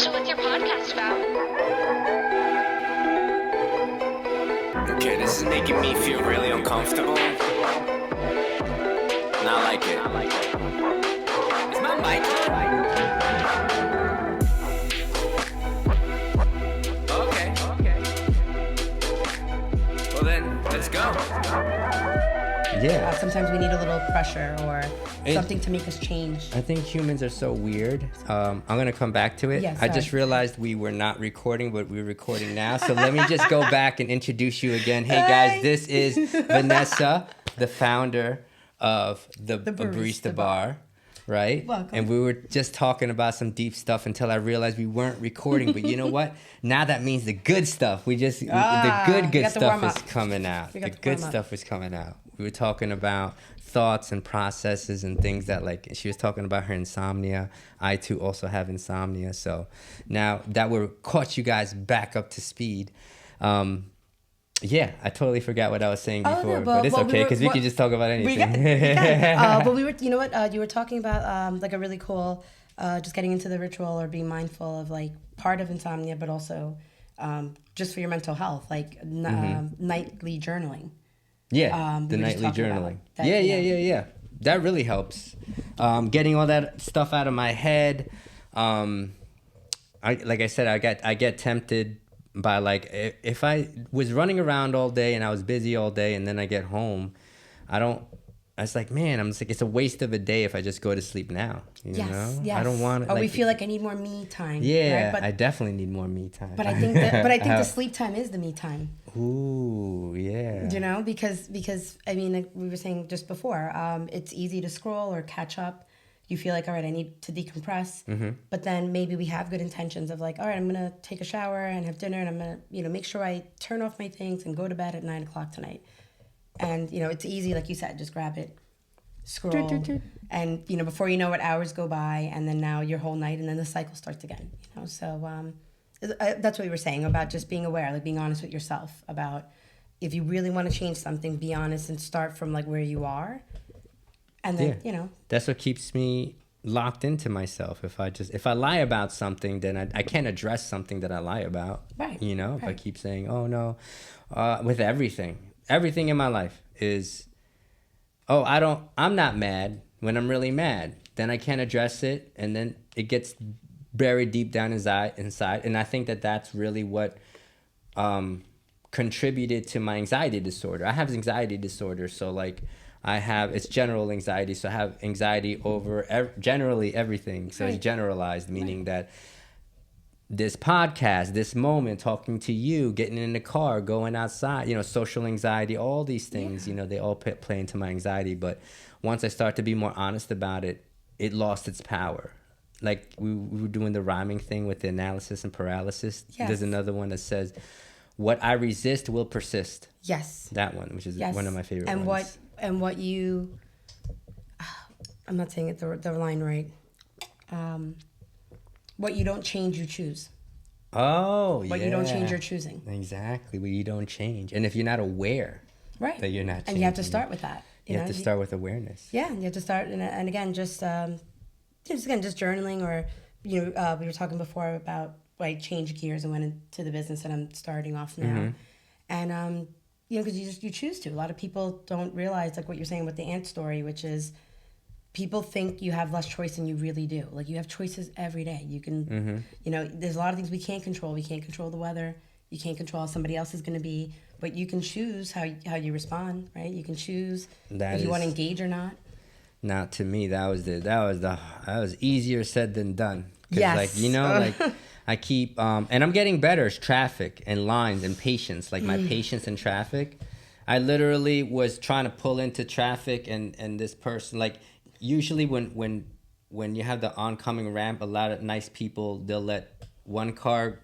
So what's your podcast about? Okay, this is making me feel really uncomfortable. Not like it. Is my mic on? Okay. Well then, let's go. Yeah. Sometimes we need a little pressure or something to make us change. I think humans are so weird. I'm going to come back to it. Yeah, I just realized we were not recording, but we're recording now. So let me just go back and introduce you again. Hey, guys, this is Vanessa, the founder of the Barista Bar, right? Welcome. And we were just talking about some deep stuff until I realized we weren't recording. But you know what? Now that means the good stuff. The good stuff is coming out. The good stuff is coming out. We were talking about thoughts and processes and things that, like, she was talking about her insomnia. I too also have insomnia. So now that we're caught you guys back up to speed, yeah, I totally forgot what I was saying before, but it's okay because we can just talk about anything. But we were, you know what, you were talking about like a really cool, just getting into the ritual or being mindful of like part of insomnia, but also just for your mental health, like nightly journaling. Yeah, the nightly journaling. Yeah. That really helps. Getting all that stuff out of my head. Like I said, I get tempted by, like, if I was running around all day and I was busy all day and then I get home, it's like, man, I'm just like, it's a waste of a day if I just go to sleep now. You know? Yes. I don't want Or we feel like I need more me time. Yeah, right? But I definitely need more me time. But I think the sleep time is the me time. Ooh, yeah. You know, because I mean, like we were saying just before, it's easy to scroll or catch up. You feel like, all right, I need to decompress. Mm-hmm. But then maybe we have good intentions of like, all right, I'm going to take a shower and have dinner and I'm going to, make sure I turn off my things and go to bed at 9:00 tonight. And, it's easy, like you said, just grab it, scroll. And, before you know it, hours go by and then now your whole night and then the cycle starts again. So that's what we were saying about just being aware, like being honest with yourself about if you really want to change something, be honest and start from like where you are. And then, That's what keeps me locked into myself. If I lie about something, then I can't address something that I lie about. Right. If I keep saying, oh no, with everything in my life is, I'm not mad when I'm really mad. Then I can't address it. And then it gets buried deep down inside. And I think that that's really what contributed to my anxiety disorder. I have anxiety disorder. So like, it's general anxiety. So I have anxiety over generally everything. So It's generalized, meaning that this podcast, this moment, talking to you, getting in the car, going outside, social anxiety, all these things, they all play into my anxiety. But once I start to be more honest about it, it lost its power. Like we were doing the rhyming thing with the analysis and paralysis. Yes. There's another one that says, what I resist will persist. Yes. That one, which is one of my favorite ones. And what you, I'm not saying it the line right. What you don't change, you choose. Oh, What you don't change, you're choosing. Exactly. What you don't change. And if you're not aware that you're not changing. And you have to start with that. You have to start with awareness. Yeah, and you have to start, and again, just journaling or, we were talking before about I changed gears and went into the business that I'm starting off now. Mm-hmm. And, because you choose to. A lot of people don't realize, like what you're saying with the ant story, which is people think you have less choice than you really do. Like you have choices every day. You can, there's a lot of things we can't control. We can't control the weather. You can't control how somebody else is going to be. But you can choose how you respond, right? You can choose if you want to engage or not. Now, to me, that was easier said than done. Yes. I keep, and I'm getting better. It's traffic and lines and patience, like my patience in traffic. I literally was trying to pull into traffic and this person, like usually when you have the oncoming ramp, a lot of nice people, they'll let one car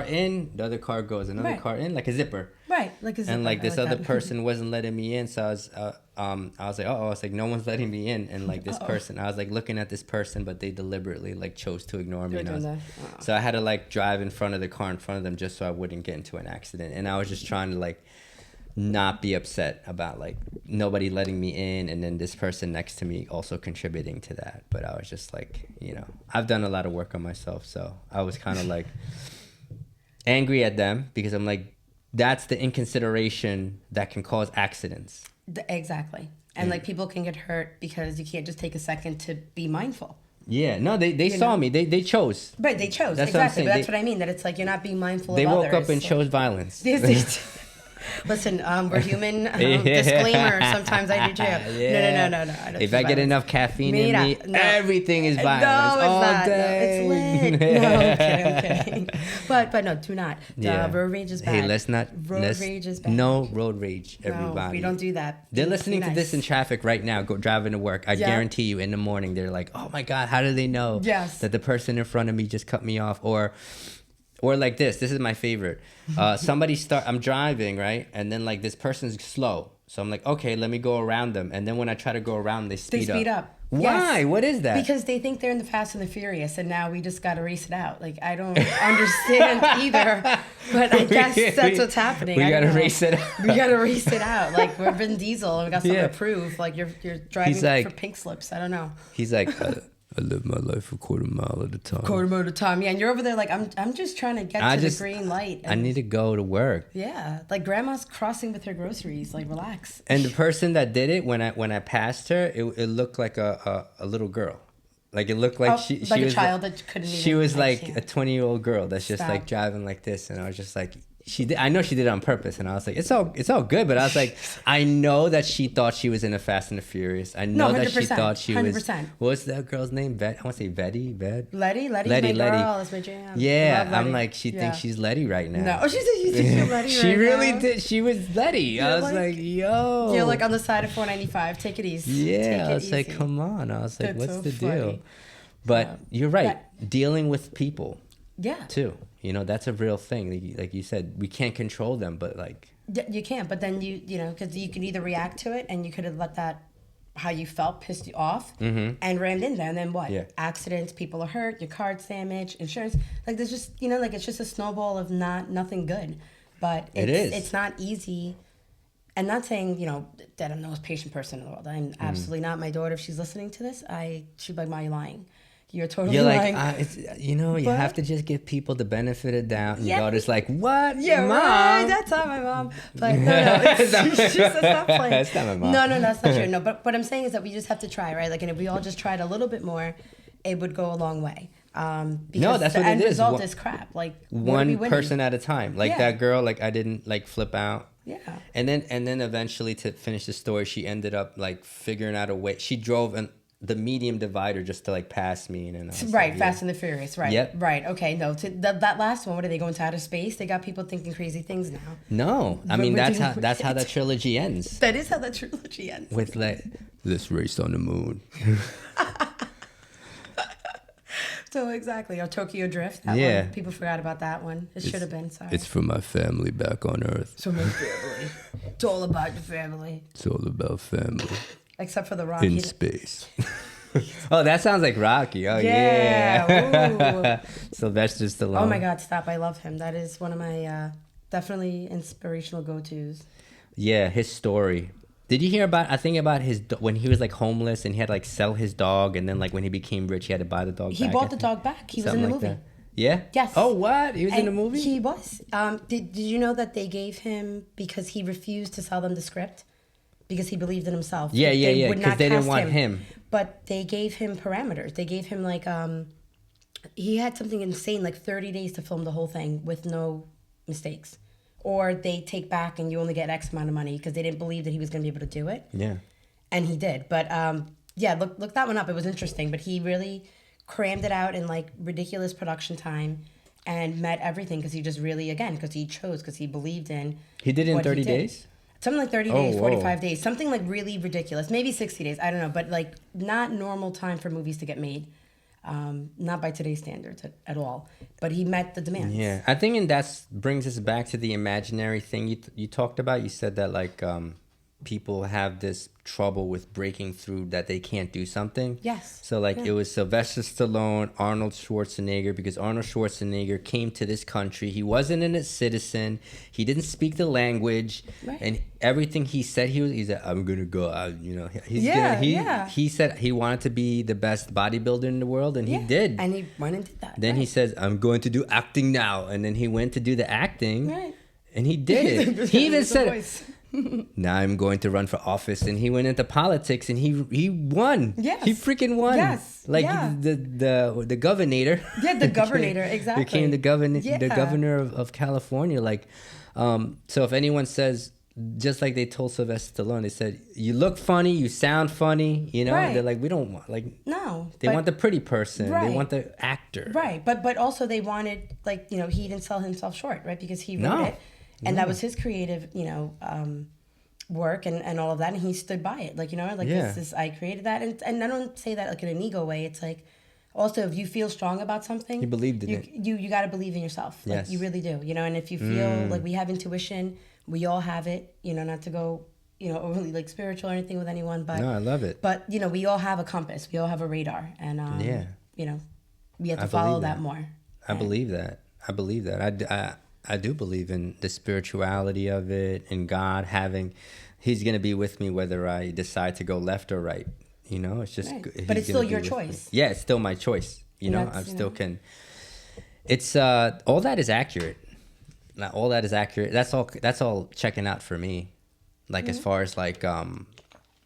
in, the other car goes, another car in, like a zipper. Right, like a zipper. And like this other person wasn't letting me in, so I was like, it's like no one's letting me in, and like this person, I was like looking at this person, but they deliberately like chose to ignore me. So I had to like drive in front of the car in front of them just so I wouldn't get into an accident, and I was just trying to like not be upset about like nobody letting me in, and then this person next to me also contributing to that. But I was just like, I've done a lot of work on myself, so I was kind of like angry at them because I'm like, that's the inconsideration that can cause accidents. Exactly. And like people can get hurt because you can't just take a second to be mindful. Yeah, no, they saw me. They chose. Right, they chose. That's exactly. what But that's what I mean. That it's like you're not being mindful of others. They woke up and chose violence. Listen, we're human. Disclaimer. Sometimes I do too. Yeah. No. I don't if I get enough caffeine in me, everything is violence. No, it's all not. day. No, it's lit. No, I'm kidding. But no, do not. Road rage is bad. Hey, let's not. Road rage is bad. No road rage, everybody. No, we don't do that. They're listening to this in traffic right now, driving to work. I guarantee you, in the morning, they're like, "Oh my God, how do they know that the person in front of me just cut me off?" Or like this is my favorite. I'm driving, right? And then like this person's slow. So I'm like, okay, let me go around them. And then when I try to go around, they speed up. Why? Yes. What is that? Because they think they're in the Fast and the Furious, and now we just got to race it out. Like, I don't understand either, but I guess that's what's happening. We got to race it out. We got to race it out. Like, we're Vin Diesel, and we got something to prove. Like, you're driving for pink slips. I don't know. He's like... I live my life a quarter mile at a time. Yeah, and you're over there like, I'm just trying to get to the green light. I need to go to work. Yeah, like grandma's crossing with her groceries. Like, relax. And the person that did it, when I passed her, it looked like a little girl. Like it looked like she like was a child that couldn't. She was like a 20-year-old girl that's just like driving like this, and I was just like. I know she did it on purpose, and I was like, it's all good, but I was like, I know that she thought she was in a Fast and the Furious. I know that she thought she 100%. Was. What was that girl's name? I want to say Letty's my girl. That's my jam. Yeah, I'm like, she thinks she's Letty right now. No, she thinks she's Letty. She really did. She was Letty. I was like, yo. You're like on the side of 495. Take it easy. Yeah, I was like, come on. I was like, what's the deal? But you're right. Dealing with people. Yeah. Too. That's a real thing. Like you said, we can't control them, but like... You can't, but then because you can either react to it, and you could have let that, how you felt, pissed you off, and rammed in there, and then what? Yeah. Accidents, people are hurt, your card's damaged, insurance. Like, there's just, like, it's just a snowball of nothing good. But it's not easy. And not saying, that I'm the most patient person in the world. I'm absolutely not. My daughter, if she's listening to this, she'd be like, "Why are you lying? You're totally lying." You have to just give people the benefit of doubt. And your daughter's like, what? Yeah, Mom? Right. That's not my mom. But no, it's just stop playing. That's not my mom. No, that's not true. No, but what I'm saying is that we just have to try, right? Like, and if we all just tried a little bit more, it would go a long way. Because that's the what it end is. result is crap. Like, one person at a time. Like that girl, like I didn't like flip out. Yeah. And then eventually, to finish the story, she ended up like figuring out a way. She drove the medium divider just to like pass me, and right, Fast and the Furious, right? Yep. Right. Okay. No, that last one. What are they going to outer space? They got people thinking crazy things now. No, I mean that's how that trilogy ends. That is how that trilogy ends. With like, let's race on the moon. So exactly, or Tokyo Drift. That one, people forgot about that one. It should have been. Sorry. It's for my family back on Earth. So my family. It's all about the family. It's all about family. Except for the Rocky. In space. Oh, that sounds like Rocky. Oh, yeah. Sylvester Stallone. Oh, my God, stop. I love him. That is one of my definitely inspirational go-tos. Yeah, his story. Did you hear about when he was like homeless and he had to like sell his dog, and then like when he became rich, he had to buy the dog back? He bought the dog back. He was in the movie. That. Yeah? Yes. Oh, what? He was in the movie? He was. Did you know that they gave him, because he refused to sell them the script? Because he believed in himself. Yeah. Because they didn't want him. But they gave him parameters. They gave him like, he had something insane, like 30 days to film the whole thing with no mistakes. Or they take back and you only get X amount of money, because they didn't believe that he was going to be able to do it. Yeah. And he did. But look that one up. It was interesting. But he really crammed it out in like ridiculous production time and met everything, because he just really, again, because he chose, because he believed in. He did it in 30 days? Something like 30 days, 45 days, something like really ridiculous. Maybe 60 days, I don't know, but like not normal time for movies to get made. Not by today's standards at all. But he met the demands. Yeah, I think that brings us back to the imaginary thing you talked about. You said that like people have this trouble with breaking through that they can't do something. Yes. So like Yeah. it was Sylvester Stallone, Arnold Schwarzenegger, because Arnold Schwarzenegger came to this country. He wasn't a citizen. He didn't speak the language, Right. and everything he said, he said, I'm gonna go out. You know, Yeah. he said he wanted to be the best bodybuilder in the world, and he Yeah. did. And he went and did that. Then he right. says, I'm going to do acting now, and then he went to do the acting, Right. and he did it. He even With the said, voice. now I'm going to run for office, and he went into politics, and he won. Yes. He freaking won. Yes. Like Yeah. the governor. Yeah, the governor, exactly. Became the Yeah. governor of California. Like, so if anyone says, just like they told Sylvester Stallone, they said, you look funny, you sound funny, you know. Right. They're like, we don't want, like, No. they want the pretty person. They Right. want the actor. Right, but also they wanted, like, you know, he didn't sell himself short, right? Because he wrote No. it, and that was his creative, you know, work and all of that, and he stood by it, like, you know, like Yeah. this is, I created that, and I don't say that like in an ego way. It's like, also if you feel strong about something, He believed in you, it. You got to believe in yourself, like Yes. you really do, you know. And if you feel like we have intuition, we all have it, you know, not to go, you know, overly like spiritual or anything with anyone, but No, I love it. but you know, we all have a compass, we all have a radar, and Yeah. you know, we have to I follow believe that that. more. I believe that. I believe that. I do believe in the spirituality of it, and God having, He's gonna be with me whether I decide to go left or right. You know, it's just. Right. He's But it's gonna still be your with choice. me. Yeah, it's still my choice. You And know, that's, I you still know. can. It's all that is accurate. Now, all that is accurate. That's all checking out for me. Like as far as like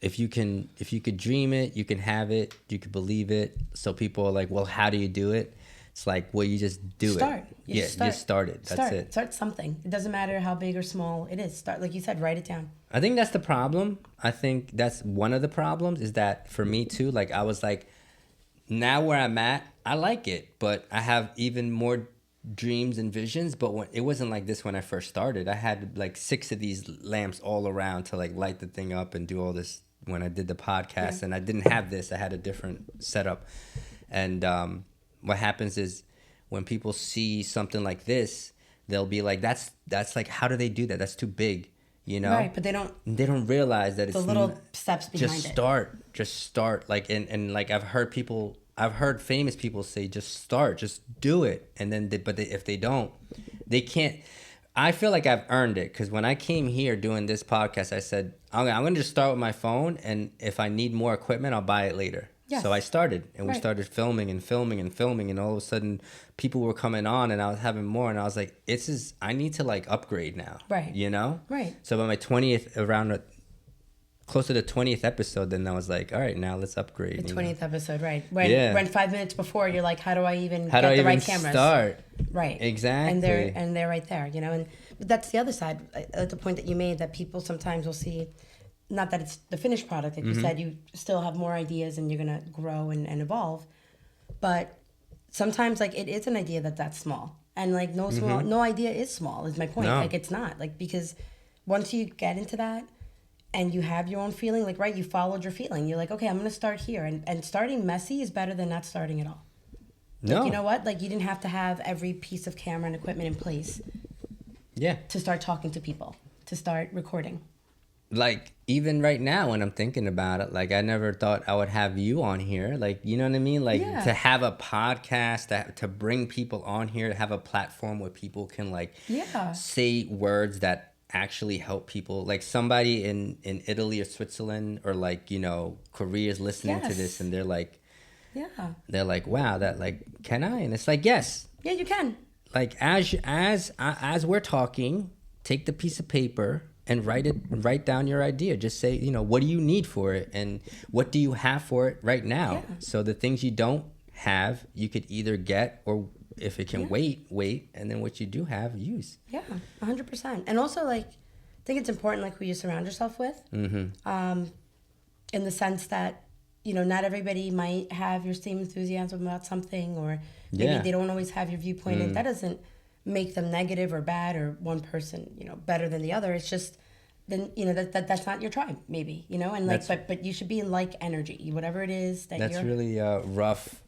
if you could dream it, you can have it, you could believe it. So people are like, well, how do you do it? It's like, well, you just do Start. it. You just just start it. That's it. Start something. It doesn't matter how big or small it is. Start, like you said, write it down. I think that's the problem. I think that's one of the problems is that for me too, like I was like, now where I'm at, I like it, but I have even more dreams and visions. But when it wasn't like this when I first started, I had like 6 of these lamps all around to like light the thing up and do all this when I did the podcast. And I didn't have this. I had a different setup. And what happens is when people see something like this, they'll be like, that's like, how do they do that? That's too big, you know? Right, but they don't realize that it's the little steps behind just it. just start. Like, and like I've heard famous people say, just do it. And then if they don't, they can't. I feel like I've earned it, because when I came here doing this podcast, I said, I'm going to just start with my phone, and if I need more equipment, I'll buy it later. Yes. So I started, and we Right. started filming, and all of a sudden people were coming on, and I was having more, and I was like, I need to like upgrade now. Right. You know? Right. So by my close to the 20th episode, then I was like, all right, now let's upgrade. The you know? 20th episode, right? When 5 minutes before, you're like, how do I even get the right cameras? Start? Right. Exactly. And they're right there, you know. But that's the other side, the point that you made, that people sometimes will see, not that it's the finished product, like you said, you still have more ideas and you're gonna grow and evolve, but sometimes like it is an idea that's small, and like no idea is small, is my point. No. Like it's not, like, because once you get into that and you have your own feeling, like, right, you followed your feeling, you're like, okay, I'm gonna start here, and starting messy is better than not starting at all. No. Like, you know what? Like, you didn't have to have every piece of camera and equipment in place Yeah. to start talking to people, to start recording. Like, even right now when I'm thinking about it, like, I never thought I would have you on here. Like, you know what I mean? Like, Yeah. to have a podcast, to bring people on here, to have a platform where people can, like, Yeah. say words that actually help people. Like, somebody in Italy or Switzerland or, like, you know, Korea is listening to Yes. this, and they're like, Yeah. wow, that, like, can I? And it's like, yes. Yeah, you can. Like, as we're talking, take the piece of paper and write down your idea. Just say, you know, what do you need for it, and what do you have for it right now? Yeah. So the things you don't have, you could either get, or if it can Yeah. wait, and then what you do have, use. Yeah, 100%. And also, like, I think it's important, like, who you surround yourself with. Mm-hmm. In the sense that, you know, not everybody might have your same enthusiasm about something, or maybe Yeah. they don't always have your viewpoint. And that doesn't make them negative or bad, or one person, you know, better than the other. It's just, then, you know, that's not your tribe, maybe, you know. And like, but you should be in like energy, whatever it is that That's you're. really rough,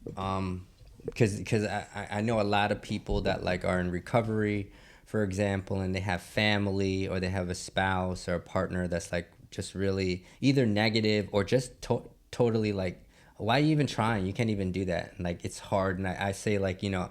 because I know a lot of people that, like, are in recovery, for example, and they have family, or they have a spouse or a partner that's, like, just really either negative or just totally like, why are you even trying? You can't even do that. Like, it's hard. And I say, like, you know,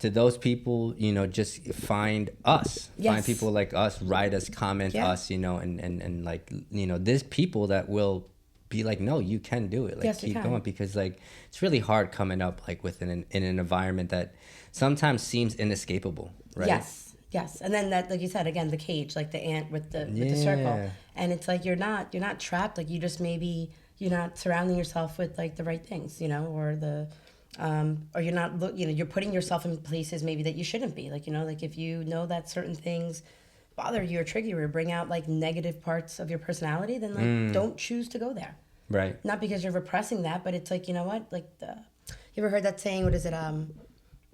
to those people, you know, just find us, find people like us, write us, comment us, you know, and like, you know, there's people that will be like, no, you can do it. Like, keep going, because like, it's really hard coming up like within in an environment that sometimes seems inescapable, right? Yes. And then that, like you said, again, the cage, like the ant with the circle. And it's like, you're not trapped. Like, you just, maybe you're not surrounding yourself with like the right things, you know, or or you're not, you know, you're putting yourself in places maybe that you shouldn't be. Like, you know, like if you know that certain things bother you or trigger you or bring out like negative parts of your personality, then like don't choose to go there. Right. Not because you're repressing that, but it's like, you know what? Like, you ever heard that saying, what is it?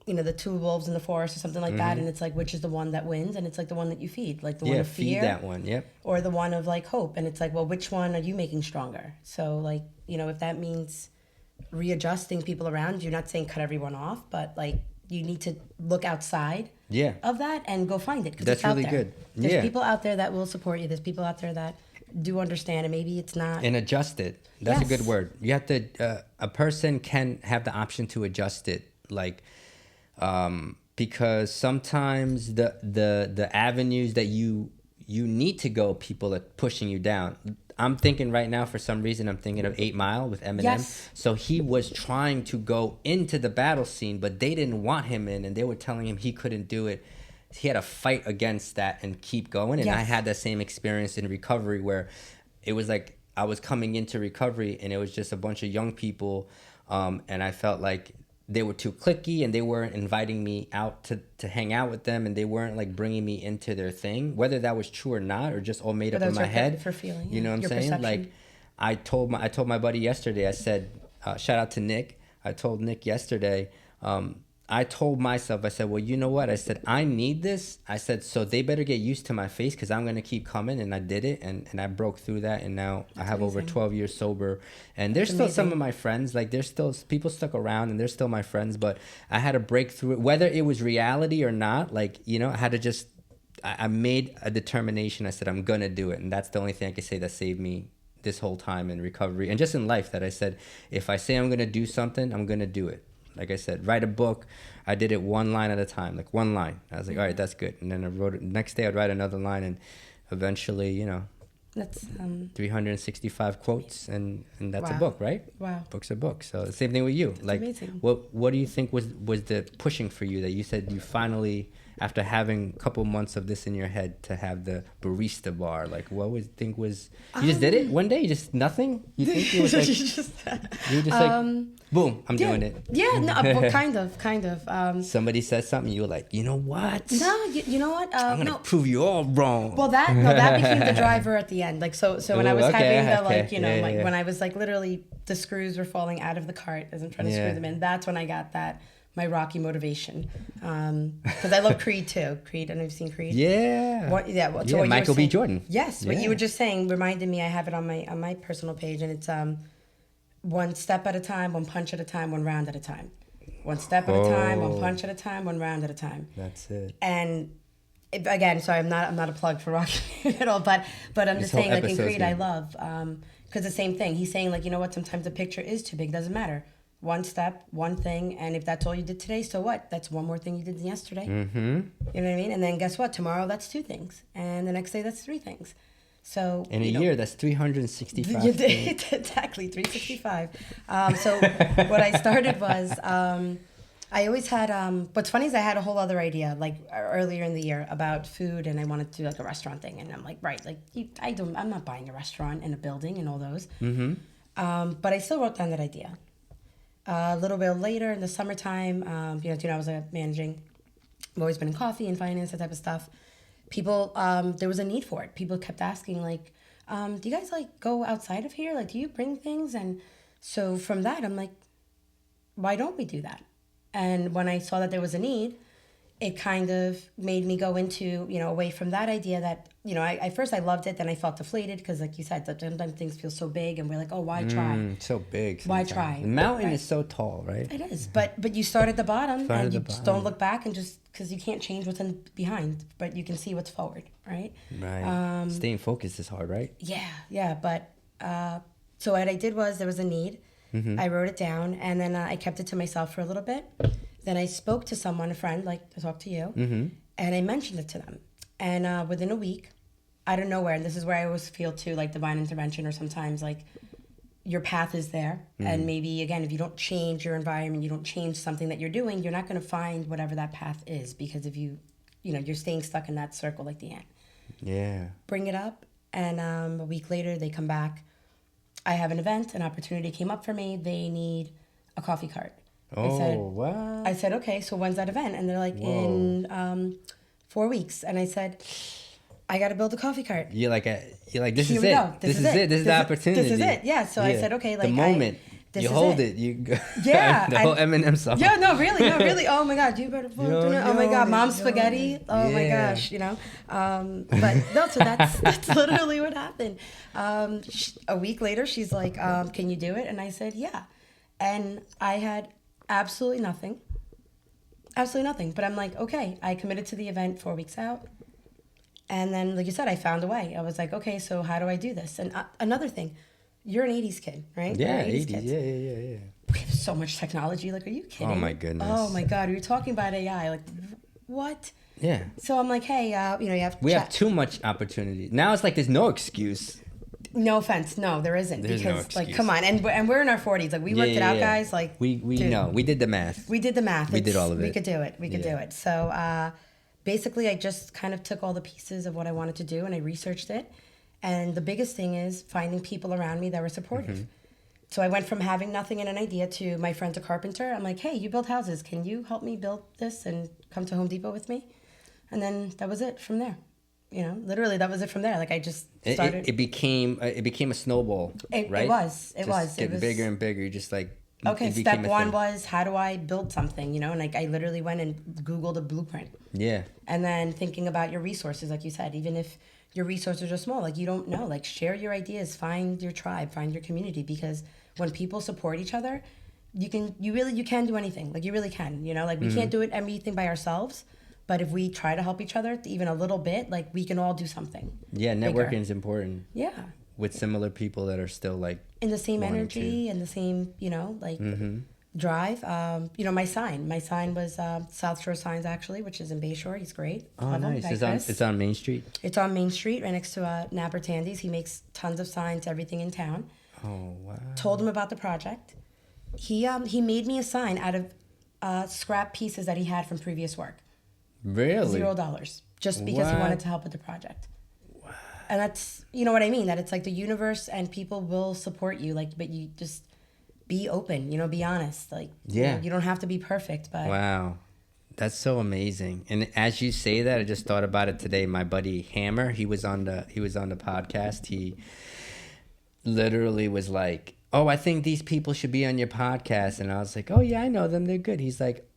You know, the two wolves in the forest or something like that. And it's like, which is the one that wins? And it's like the one that you feed, like the one of fear. Feed that one. Yep. Or the one of like hope. And it's like, well, which one are you making stronger? So like, you know, if that means readjusting people around you, not saying cut everyone off, but like, you need to look outside of that and go find it, because that's it's out really there. good. There's people out there that will support you. There's people out there that do understand, and maybe it's not. And adjust it. That's a good word. You have to. A person can have the option to adjust it, like, because sometimes the avenues that you need to go, people are pushing you down. I'm thinking right now, for some reason, I'm thinking of 8 Mile with Eminem. Yes. So he was trying to go into the battle scene, but they didn't want him in, and they were telling him he couldn't do it. He had to fight against that and keep going. And I had that same experience in recovery, where it was like I was coming into recovery and it was just a bunch of young people, and I felt like they were too cliquey and they weren't inviting me out to hang out with them, and they weren't like bringing me into their thing, whether that was true or not, or just all made up in my head. For feeling, you know what I'm saying? Perception. Like, I told my buddy yesterday, I said, shout out to Nick. I told Nick yesterday, I told myself, I said, well, you know what? I said, I need this. I said, so they better get used to my face, because I'm going to keep coming. And I did it. And I broke through that. And now I have over 12 years sober. And there's still some of my friends. Like, there's still people stuck around, and they're still my friends. But I had to break through it, whether it was reality or not. Like, you know, I had to just, I made a determination. I said, I'm going to do it. And that's the only thing I can say that saved me this whole time in recovery. And just in life, that I said, if I say I'm going to do something, I'm going to do it. Like I said, write a book. I did it one line at a time, like one line. I was like, all right, that's good. And then I wrote it. Next day, I'd write another line, and eventually, you know, that's 365 quotes, and that's a wow. book, right? Wow. Book's a book. So the same thing with you. That's like, amazing. what do you think was the pushing for you, that you said you finally, after having a couple months of this in your head, to have the barista bar? Like, what was you just did it one day? You just nothing? You think it was like you were just like, boom, I'm doing it. Yeah, no, well, kind of. Somebody said something, you were like, you know what? No, you know what? I'm gonna prove you all wrong. Well, that became the driver at the end. Like, so when I was having the like, you know, like when I was like literally the screws were falling out of the cart as I'm trying to screw them in. That's when I got that. My Rocky motivation, because I love Creed too. Creed, I know you've seen Creed. Yeah. What Michael B. Jordan. Yes, what you were just saying reminded me. I have it on my personal page, and it's one step at a time, one punch at a time, one round at a time. One step at a time, one punch at a time, one round at a time. That's it. And again, sorry, I'm not a plug for Rocky at all, but I'm just saying, like in Creed, I love because the same thing. He's saying, like, you know what? Sometimes the picture is too big. Doesn't matter. One step, one thing, and if that's all you did today, so what? That's one more thing you did yesterday. Mm-hmm. You know what I mean? And then guess what? Tomorrow, that's 2 things. And the next day, that's 3 things. So in a year, that's 365 things. Exactly, 365. So what I started was, I always had, what's funny is I had a whole other idea, like earlier in the year, about food, and I wanted to do like a restaurant thing. And I'm like, right, like I'm not buying a restaurant and a building and all those. Mm-hmm. But I still wrote down that idea. A little bit later in the summertime, you know, I was managing. I've always been in coffee and finance, that type of stuff. People, there was a need for it. People kept asking, like, do you guys, like, go outside of here? Like, do you bring things? And so from that, I'm like, why don't we do that? And when I saw that there was a need, it kind of made me go into, away from that idea that, at first I loved it, then I felt deflated because, like you said, sometimes things feel so big and we're like, oh, why try? So big. Why Sometimes. try? The mountain Right. is so tall, right? It is, but you start at the bottom Start at and the you just bottom. don't look back and just because you can't change what's in behind, but you can see what's forward, right? Right. Staying focused is hard, right? Yeah. But so what I did was there was a need. I wrote it down and then I kept it to myself for a little bit. Then I spoke to someone, a friend, like I talked to you, and I mentioned it to them. And within a week, out of nowhere, and this is where I always feel too like divine intervention, or sometimes like your path is there, and maybe again, if you don't change your environment, you don't change something that you're doing, you're not going to find whatever that path is, because if you're staying stuck in that circle like the ant. Yeah. Bring it up, and a week later they come back. I have an event, an opportunity came up for me. They need a coffee cart. Wow. I said, okay, so when's that event? And they're like, in 4 weeks. And I said, I got to build a coffee cart. You're like, this Here is we it. go. This is it. This is the opportunity. This is it. Yeah. So I said, okay, like the moment you hold it, you go. Yeah. The whole Eminem song. Yeah, no, really. Oh my God, you better. Oh my God, mom's spaghetti. Oh my Yeah. gosh, But no, so that's literally what happened. A week later, she's like, "Can you do it?" And I said, "Yeah." And I had absolutely nothing. But I'm like, okay, I committed to the event 4 weeks out. And then, like you said, I found a way. I was like, okay, so how do I do this? And another thing, you're an 80s kid, right? Yeah, We're 80s. kids. Yeah. We have so much technology. Like, are you kidding? Oh, my goodness. Oh, my God. We were talking about AI. Like, what? Yeah. So I'm like, hey, you have We chat. have too much opportunity. Now it's like there's no excuse. No offense. No, there isn't. There's no because, like, excuse. come on. And we're in our 40s. Like, we worked it out, guys. Like, we dude, know. We did the math. We did the math. We did all of it. We could do it. We could do Yeah. it. So basically, I just kind of took all the pieces of what I wanted to do and I researched it. And the biggest thing is finding people around me that were supportive. So I went from having nothing and an idea to my friend's a carpenter. I'm like, hey, you build houses. Can you help me build this and come to Home Depot with me? And then that was it from there. Literally that was it from there. Like I just started. It became a snowball, right? It was. It Just was. getting It was bigger and bigger. Just like okay. it became Step a one thing. was how do I build something? And like I literally went and Googled a blueprint. Yeah. And then thinking about your resources, like you said, even if your resources are small, like you don't know, like share your ideas, find your tribe, find your community, because when people support each other, you can do anything. Like you really can, like we can't do it everything by ourselves, but if we try to help each other even a little bit, like we can all do something. Yeah, networking bigger. is important. Yeah. With similar people that are still like In the same wanting energy and the same, drive. My sign was South Shore Signs actually, which is in Bayshore. He's great. Oh, Love him. nice. It's on Main Street. It's on Main Street, right next to Napper Tandy's. He makes tons of signs, everything in town. Oh, wow. Told him about the project. He made me a sign out of scrap pieces that he had from previous work. Really? $0, just because he wanted to help with the project. Wow. And that's, what I mean, that it's like the universe and people will support you, like, but you just be open, be honest. Like, yeah. You don't have to be perfect, but. Wow. That's so amazing. And as you say that, I just thought about it today. My buddy Hammer, he was on the podcast. He literally was like, "Oh, I think these people should be on your podcast." And I was like, "Oh yeah, I know them. They're good." He's like,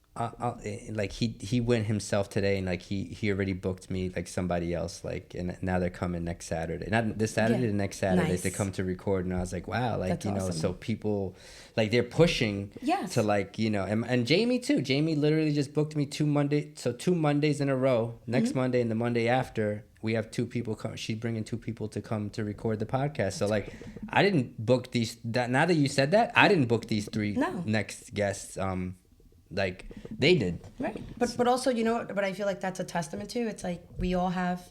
like he went himself today, and like he already booked me like somebody else, like, and now they're coming next Saturday, not this Saturday, the next Saturday Nice. to come to record. And I was like, wow, like, That's awesome. so people like they're pushing Yes. to like, and Jamie too. Jamie literally just booked me 2 Mondays in a row. Next Monday and the Monday after, we have 2 people come. She's bringing 2 people to come to record the podcast. So like, I didn't book these. Now that you said that, I didn't book these 3 next guests. Like they did. Right. But also, what I feel like that's a testament to. It's like we all have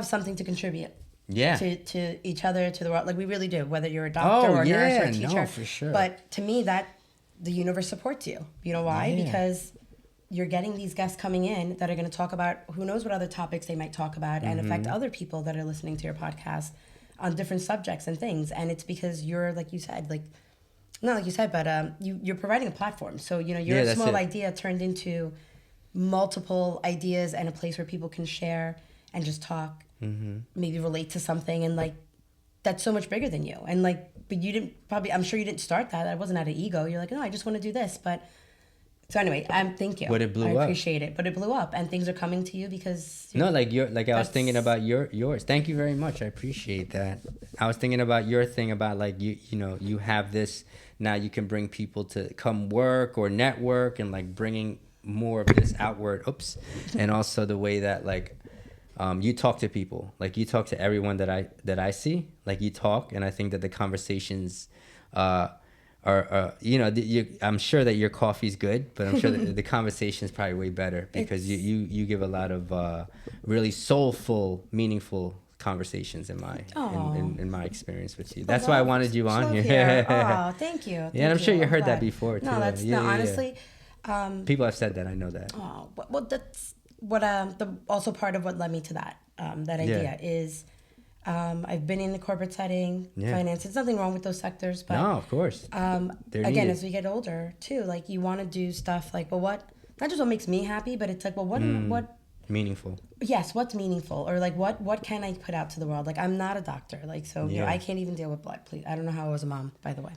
something to contribute. Yeah. To each other, to the world. Like we really do. Whether you're a doctor or a nurse or a teacher. No, for sure. But to me, that the universe supports you. You know why? Yeah. Because you're getting these guests coming in that are going to talk about who knows what other topips they might talk about and affect other people that are listening to your podcast on different subjects and things. And it's because you're, like you said, like. Not like you said, but you're providing a platform. So, your small idea turned into multiple ideas and a place where people can share and just talk, maybe relate to something. And, like, that's so much bigger than you. And, like, but you didn't I'm sure you didn't start that. That wasn't out of ego. You're like, no, I just want to do this. But So anyway, thank you. But it blew I up. appreciate it. But it blew up, and things are coming to you because No, I was thinking about yours. Thank you very much. I appreciate that. I was thinking about your thing about like you know, you have this now. You can bring people to come work or network and like bringing more of this outward. Oops, and also the way that like you talk to people, like you talk to everyone that I see, like you talk, and I think that the conversations are you know, I'm sure that your coffee's good, but I'm sure that the conversation is probably way better because you give a lot of really soulful, meaningful conversations in my experience with you. That's why I wanted you on here. Oh, thank you. Yeah, and I'm sure you heard that glad. before too. No, that's yeah, no, yeah, honestly. people have said that. I know that. Oh, well, that's what the also part of what led me to that that idea is. I've been in the corporate setting, finance. There's nothing wrong with those sectors, but No, of course. again, needed. as we get older too, like you want to do stuff like, well, what not just what makes me happy, but it's like, well, what Meaningful. yes, what's meaningful, or like what can I put out to the world? Like I'm not a doctor, like so you know, I can't even deal with blood. Please, I don't know how I was a mom, by the way,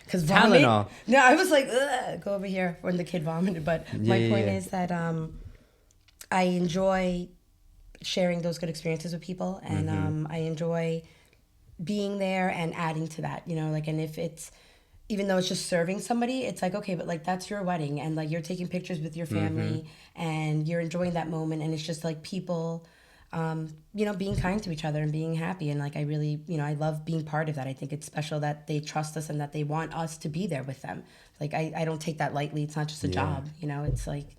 because Tylenol. No, I was like, ugh, go over here when the kid vomited. But my point is that I enjoy sharing those good experiences with people, and I enjoy being there and adding to that, you know, like, and if it's even though it's just serving somebody, it's like, okay, but like that's your wedding and like you're taking pictures with your family and you're enjoying that moment, and it's just like people you know, being kind to each other and being happy, and like I really, you know, I love being part of that. I think it's special that they trust us and that they want us to be there with them. Like I don't take that lightly. It's not just a job, you know, it's like,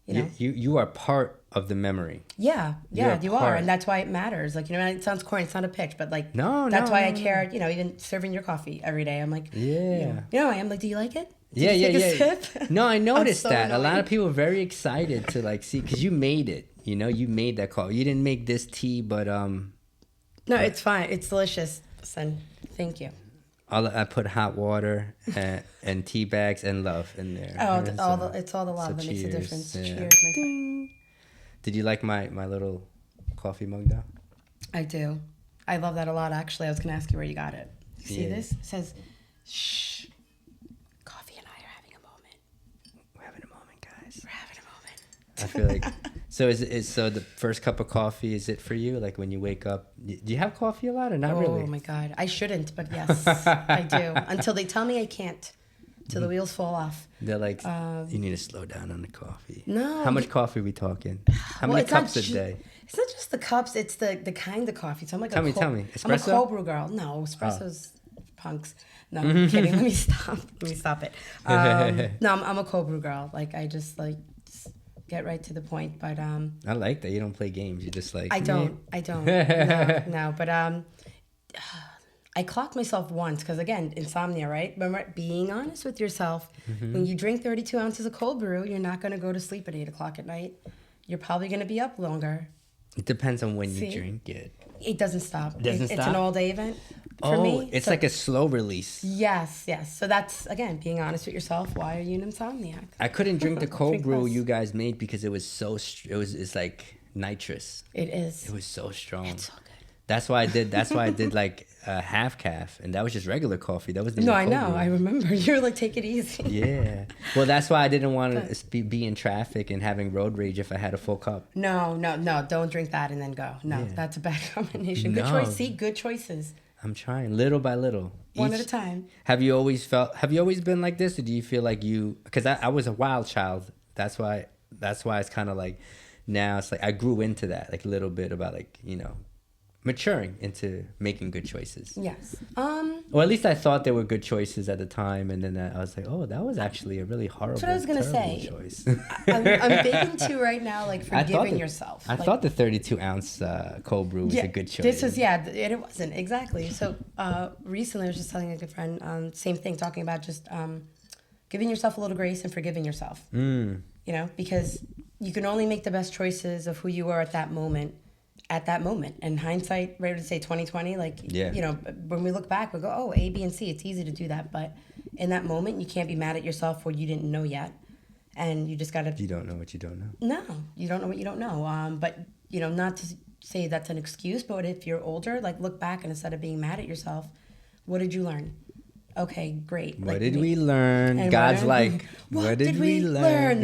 you know, you are part of the memory. Yeah, you are, and that's why it matters. Like, you know, it sounds corny, it's not a pitch, but like, that's why I care. You know, even serving your coffee every day, I'm like, you know, I am like, do you like it? Did you take a sip? No, I noticed so that annoying. a lot of people are very excited to like see because you made it. You know, you made that call. You didn't make this tea, but no, it's fine. It's delicious. Listen, thank you. I put hot water and tea bags and love in there. Oh, it's all the love that makes a cheers. difference. Yeah. Cheers, my friend. Did you like my little coffee mug though? I do. I love that a lot. Actually, I was going to ask you where you got it. You see this? It says, "Shh, Coffee and I are having a moment." We're having a moment, guys. We're having a moment. I feel like so so the first cup of coffee, is it for you? Like when you wake up, do you have coffee a lot or not really? Oh my God, I shouldn't, but yes, I do. Until they tell me I can't, till the wheels fall off. They're like, you need to slow down on the coffee. No. How much coffee are we talking? How many cups a day? It's not just the cups; it's the kind of coffee. So I'm like, Tell me. I'm a Espresso? cold brew girl. No, espresso's punks. No, I'm kidding. Let me stop it. No, I'm a cold brew girl. Like I just like get right to the point. But I like that you don't play games. You just like I don't. No. But I clocked myself once because again, insomnia, right? Remember being honest with yourself. When you drink 32 ounces of cold brew, you're not going to go to sleep at 8 o'clock at night. You're probably going to be up longer. It depends on when you drink it. It doesn't stop. It's an all-day event for me. It's like a slow release. Yes. So that's, again, being honest with yourself. Why are you an insomniac? I couldn't drink the cold brew less. you guys made because it was it's like nitrous. It is. It was so strong. It's so good. That's why I did like a half calf, and that was just regular coffee. That was No, I know. I remember. You were like, take it easy. Yeah. Well, that's why I didn't want to be in traffic and having road rage if I had a full cup. No. Don't drink that and then go. No, that's a bad combination. Good choice. See, good choices. I'm trying little by little. One at a time. Have you always been like this, or do you feel like because I was a wild child. That's why it's kind of like now it's like I grew into that like a little bit about like, you know, maturing into making good choices. Yes. Or at least I thought they were good choices at the time, and then I was like, oh, that was actually a really horrible. That's what I was gonna say. Choice. I'm big into right now, like forgiving yourself. I thought the 32 ounce cold brew was a good choice. This was it wasn't exactly. So recently I was just telling a good friend, same thing, talking about just giving yourself a little grace and forgiving yourself. You know, because you can only make the best choices of who you are at that moment. And hindsight, ready to say 2020, like, you know, when we look back, we go, oh, A, B, and C, it's easy to do that. But in that moment, you can't be mad at yourself for you didn't know yet. And you just got to... You don't know what you don't know. No, you don't know what you don't know. But, you know, not to say that's an excuse, but if you're older, like, look back and instead of being mad at yourself, what did you learn? Okay, great. What did we learn? And God's we're- like, what did we learn?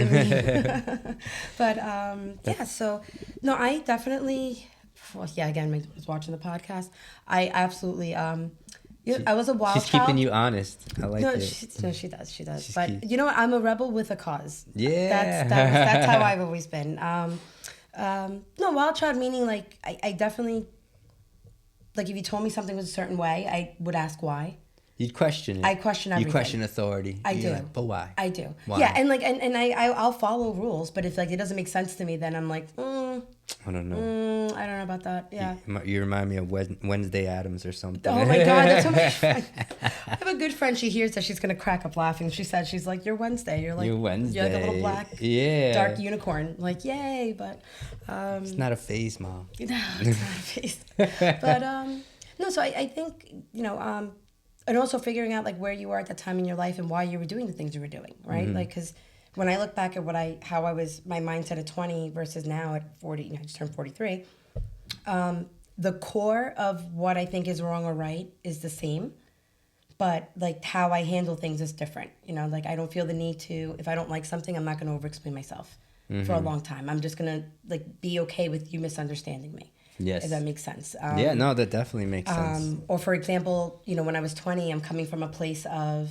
But yeah, so no, I definitely, well, yeah, again, I was watching the podcast. I absolutely, I was a wild She's child. keeping you honest. I like No, it. she does. She's But cute. you know what? I'm a rebel with a cause. Yeah. That's how I've always been. No, wild child meaning like I definitely, like if you told me something was a certain way, I would ask why. You'd question it. I question everything. You question authority. I You're do. like, but why? I do. Why? Yeah, and like and I'll follow rules, but if like it doesn't make sense to me, then I'm like, I don't know. I don't know about that. Yeah. You remind me of Wednesday Addams or something. Oh my God, that's so much fun. I have a good friend. She hears that she's gonna crack up laughing. She said, "She's like, you're Wednesday. You're like, You're Wednesday. You're like a little black, dark unicorn. Like, yay!" But it's not a phase, Mom. no, it's not a face. But no. So I think and also figuring out like where you are at that time in your life and why you were doing the things you were doing, right? Like, because when I look back at how I was, my mindset at 20 versus now at 40, I just turned 43. The core of what I think is wrong or right is the same, but like how I handle things is different. Like I don't feel the need to, if I don't like something, I'm not going to over-explain myself for a long time. I'm just going to like be okay with you misunderstanding me. Yes. If that makes sense. Yeah, no, that definitely makes sense. Or for example, when I was 20, I'm coming from a place of,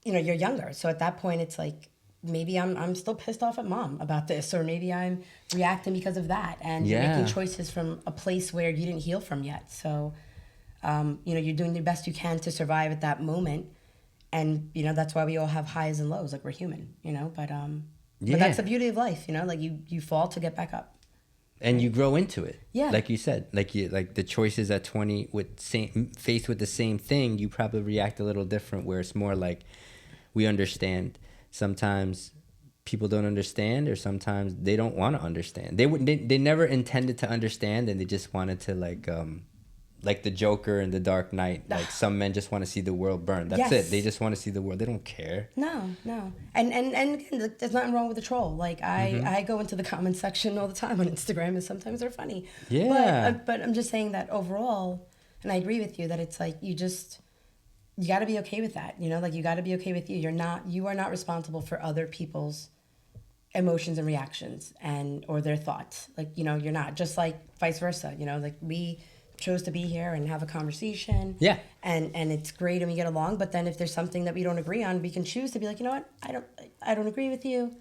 you're younger. So at that point, it's like, maybe I'm still pissed off at mom about this, or maybe I'm reacting because of that. And you're making choices from a place where you didn't heal from yet. So, you're doing the best you can to survive at that moment. And, that's why we all have highs and lows. Like we're human, but that's the beauty of life, like you fall to get back up. And you grow into it. Yeah. Like you said, like the choices at 20 faced with the same thing, you probably react a little different, where it's more like we understand. Sometimes people don't understand, or sometimes they don't want to understand. They never intended to understand, and they just wanted to like the Joker in The Dark Knight. Like some men just want to see the world burn. That's Yes. it. They just want to see the world. They don't care. No. And again, there's nothing wrong with the troll. Like I go into the comment section all the time on Instagram, and sometimes they're funny. Yeah. But I'm just saying that overall, and I agree with you that it's like you got to be okay with that. Like you got to be okay with you. You are not responsible for other people's emotions and reactions or their thoughts. Like, you're not, just like vice versa, like we chose to be here and have a conversation. Yeah. And it's great and we get along, but then if there's something that we don't agree on, we can choose to be like, you know what? I don't agree with you.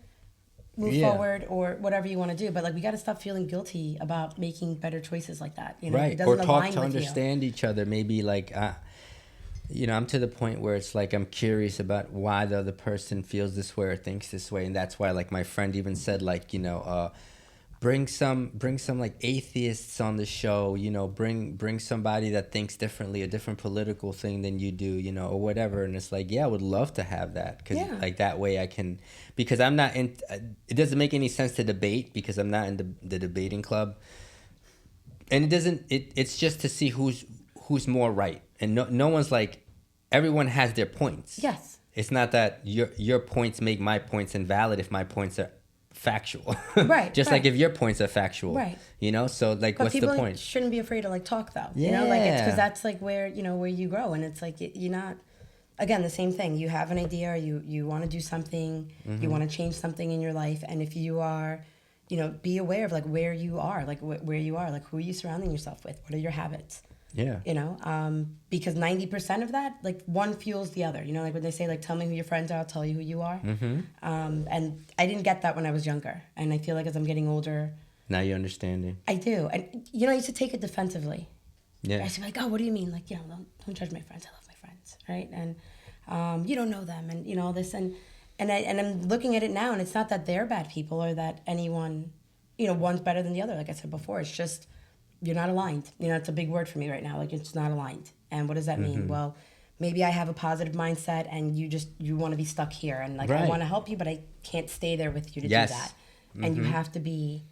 Move forward, or whatever you want to do. But like we got to stop feeling guilty about making better choices like that. Right. It doesn't Or talk align to with understand each other. Maybe like I'm to the point where it's like I'm curious about why the other person feels this way or thinks this way, and that's why like my friend even said like bring some like atheists on the show, bring somebody that thinks differently, a different political thing than you do, or whatever. And it's like, yeah, I would love to have that, because like that way I can, because I'm not in, it doesn't make any sense to debate because I'm not in the debating club, and it's just to see who's more right, and no one's like, everyone has their points. Yes. It's not that your points make my points invalid if my points are factual. Right. Just like if your points are factual. Right. So like, But what's the point? people shouldn't be afraid to like talk though. Yeah. Like it's because that's like where you grow, and it's like you're not. Again, the same thing. You have an idea, or you want to do something, you want to change something in your life, and if you are, be aware of like where you are, like where you are, like who are you surrounding yourself with? What are your habits? Yeah. Because 90% of that, like one fuels the other. Like when they say like, tell me who your friends are, I'll tell you who you are. Mm-hmm. And I didn't get that when I was younger, and I feel like as I'm getting older, Now you're understanding. I do. And I used to take it defensively. Yeah. I used to be like, oh, what do you mean? Like, don't judge my friends. I love my friends, right? And you don't know them, and all this, and I'm looking at it now, and it's not that they're bad people or that anyone, one's better than the other. Like I said before, it's just you're not aligned. It's a big word for me right now. Like it's not aligned. And what does that mean? Well, maybe I have a positive mindset, and you want to be stuck here, and like I want to help you, but I can't stay there with you to do that. And you have to be.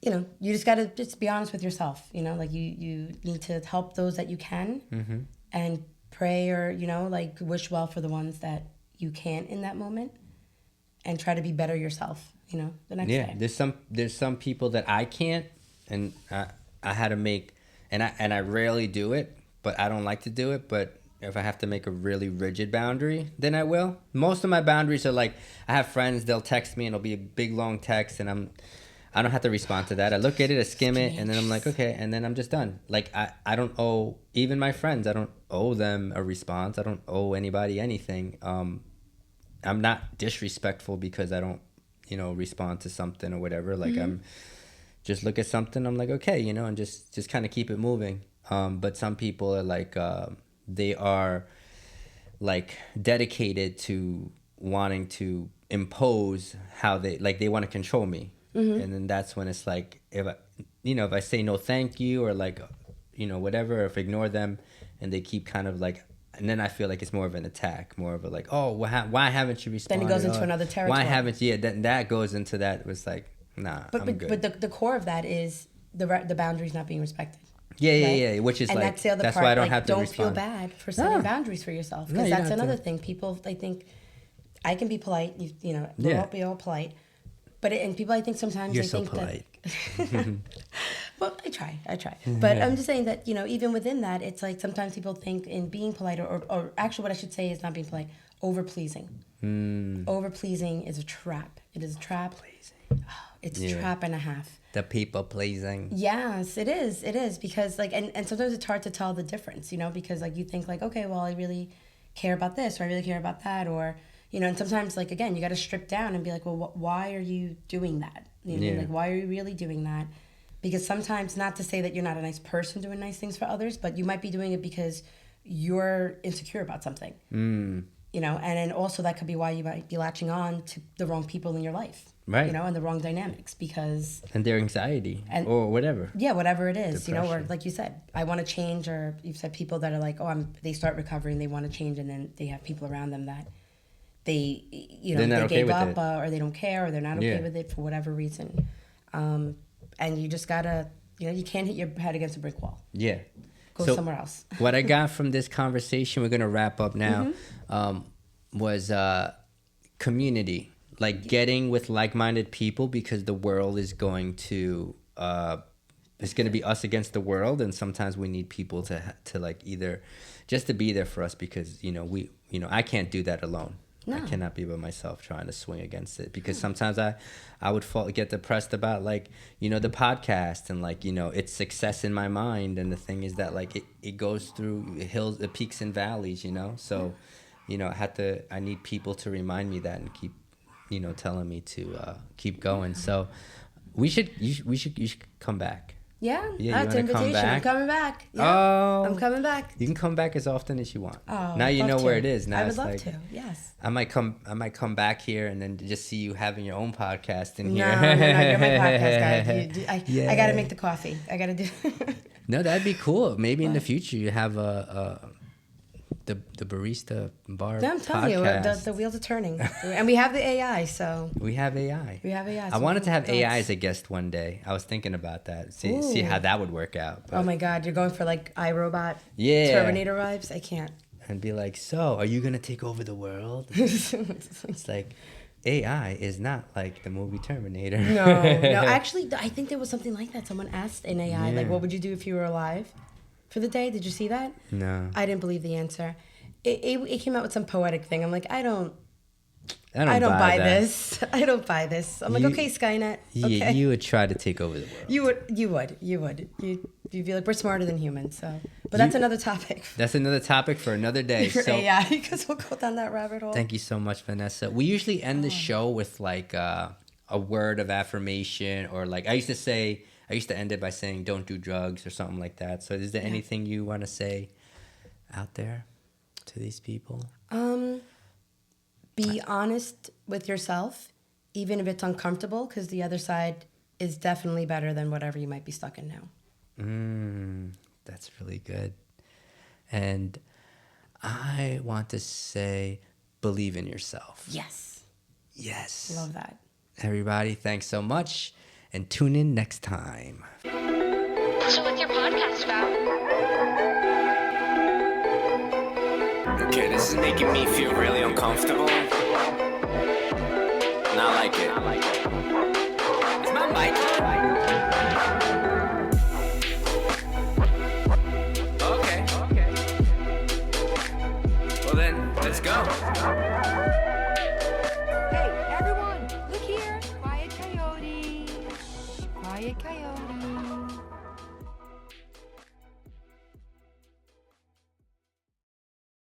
You just got to just be honest with yourself, like you need to help those that you can and pray, or, like wish well for the ones that you can't in that moment, and try to be better yourself, the next day. There's some people that I can't, and I had to make, and I rarely do it, but I don't like to do it, but if I have to make a really rigid boundary, then I will. Most of my boundaries are like, I have friends, they'll text me and it'll be a big long text and I don't have to respond to that. I look at it, I skim it, and then I'm like, okay, and then I'm just done. Like I don't owe even my friends, I don't owe them a response. I don't owe anybody anything. I'm not disrespectful because I don't, respond to something or whatever. Like I'm just look at something, I'm like, okay, and just kind of keep it moving. But some people are like, they are like dedicated to wanting to impose how they want to control me. And then that's when it's like, if I say no thank you or like, whatever, or if I ignore them and they keep kind of like, and then I feel like it's more of an attack, more of a like, oh, why haven't you responded? Then it goes into another territory. Why haven't you? Yeah, that goes into that. It was like, nah, I'm good. But the core of that is the boundaries not being respected. Yeah. Which is and like, that's the other that's part. why I don't like, have to don't respond. feel bad for setting boundaries for yourself, because that's another thing. People, I think, I can be polite. We're all polite. But and people, I think sometimes You're they so think polite. that. Well, I try. But I'm just saying that even within that, it's like sometimes people think in being polite, or actually, what I should say is not being polite, over pleasing. Over pleasing is a trap. It is a trap. It's a trap and a half. The people pleasing. Yes, it is. It is because and sometimes it's hard to tell the difference, because like you think like, okay, well, I really care about this, or I really care about that, or and sometimes like again, you got to strip down and be like, well, why are you doing that? Like why are you really doing that? Because sometimes, not to say that you're not a nice person doing nice things for others, but you might be doing it because you're insecure about something. And then also that could be why you might be latching on to the wrong people in your life. Right. And the wrong dynamics and their anxiety or whatever. Yeah, whatever it is, Depression. or like you said, I want to change, or you've said people that are like, they start recovering, they want to change, and then they have people around them that they, they gave up, or they don't care, or they're not okay with it for whatever reason. And you just gotta, you can't hit your head against a brick wall. Yeah. Go somewhere else. What I got from this conversation, we're going to wrap up now, was community. Like getting with like-minded people, because the world is going to, it's going to be us against the world. And sometimes we need people to like either just to be there for us, because, I can't do that alone. No. I cannot be by myself trying to swing against it, because sometimes I would get depressed about like, the podcast and like, its success in my mind. And the thing is that like it goes through the peaks and valleys, so, I need people to remind me that and keep, telling me to keep going. So you should come back. Yeah, that's an invitation. I'm coming back. Yeah, I'm coming back. You can come back as often as you want. Oh, now you know where it is. Now I would love to. Yes. I might come back here and then just see you having your own podcast in here. No, you're my podcast guy. I got to make the coffee. I got to do. No, that'd be cool. Maybe in the future you have the barista bar. No, I'm telling you, the wheels are turning, and we have the AI. So we have AI. So I wanted to have AI as a guest one day. I was thinking about that. See how that would work out. But, oh my God, you're going for like iRobot, Terminator vibes. I can't. And be like, so are you gonna take over the world? It's like, AI is not like the movie Terminator. No. Actually, I think there was something like that. Someone asked an AI, like, what would you do if you were alive for the day? Did you see that? No. I didn't believe the answer. It came out with some poetic thing. I'm like, I don't buy this. I don't buy this. I'm like, okay, Skynet. Okay. You would try to take over the world. You would. You'd be like, we're smarter than humans. So, but that's another topic. That's another topic for another day. For AI, because we'll go down that rabbit hole. Thank you so much, Vanessa. We usually end the show with like a word of affirmation, or like I used to end it by saying, don't do drugs or something like that. So is there anything you want to say out there to these people? Be honest with yourself, even if it's uncomfortable, because the other side is definitely better than whatever you might be stuck in now. That's really good. And I want to say, believe in yourself. Yes. Love that. Everybody, thanks so much. And tune in next time. So what's your podcast about? Okay, this is making me feel really uncomfortable. Not like it. Is my mic on?